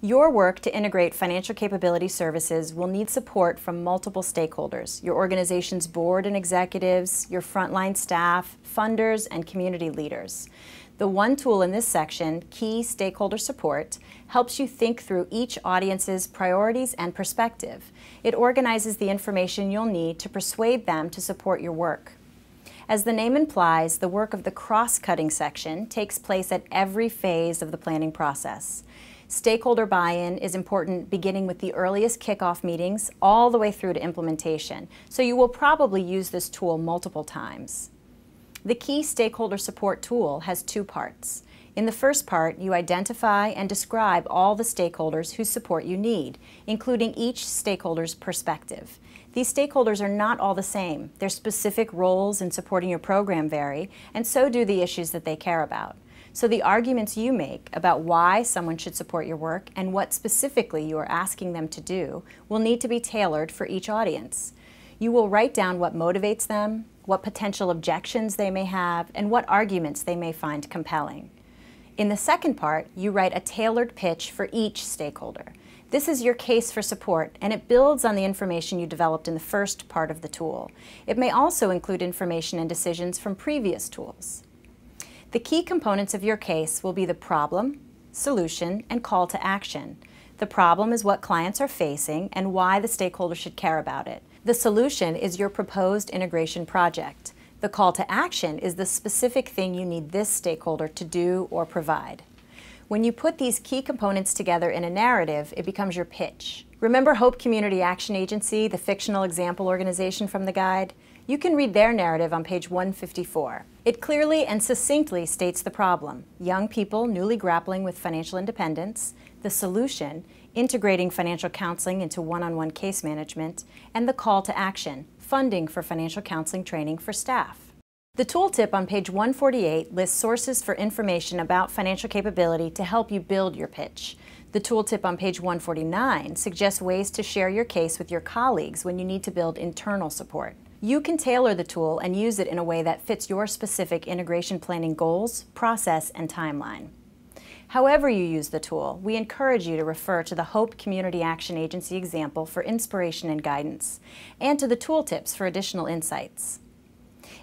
Your work to integrate financial capability services will need support from multiple stakeholders, your organization's board and executives, your frontline staff, funders, and community leaders. The one tool in this section, Key Stakeholder Support, helps you think through each audience's priorities and perspective. It organizes the information you'll need to persuade them to support your work. As the name implies, the work of the cross-cutting section takes place at every phase of the planning process. Stakeholder buy-in is important beginning with the earliest kickoff meetings all the way through to implementation, so you will probably use this tool multiple times. The Key Stakeholder Support tool has two parts. In the first part, you identify and describe all the stakeholders whose support you need, including each stakeholder's perspective. These stakeholders are not all the same. Their specific roles in supporting your program vary, and so do the issues that they care about. So the arguments you make about why someone should support your work and what specifically you are asking them to do will need to be tailored for each audience. You will write down what motivates them, what potential objections they may have, and what arguments they may find compelling. In the second part, you write a tailored pitch for each stakeholder. This is your case for support, and it builds on the information you developed in the first part of the tool. It may also include information and decisions from previous tools. The key components of your case will be the problem, solution, and call to action. The problem is what clients are facing and why the stakeholder should care about it. The solution is your proposed integration project. The call to action is the specific thing you need this stakeholder to do or provide. When you put these key components together in a narrative, it becomes your pitch. Remember Hope Community Action Agency, the fictional example organization from the guide? You can read their narrative on page 154. It clearly and succinctly states the problem, young people newly grappling with financial independence, the solution, integrating financial counseling into one-on-one case management, and the call to action, funding for financial counseling training for staff. The tooltip on page 148 lists sources for information about financial capability to help you build your pitch. The tooltip on page 149 suggests ways to share your case with your colleagues when you need to build internal support. You can tailor the tool and use it in a way that fits your specific integration planning goals, process, and timeline. However you use the tool, we encourage you to refer to the Hope Community Action Agency example for inspiration and guidance, and to the tooltips for additional insights.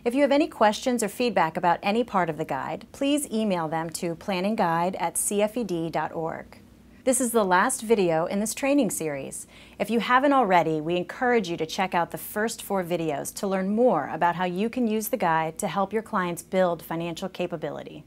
If you have any questions or feedback about any part of the guide, please email them to planningguide@cfed.org. This is the last video in this training series. If you haven't already, we encourage you to check out the first 4 videos to learn more about how you can use the guide to help your clients build financial capability.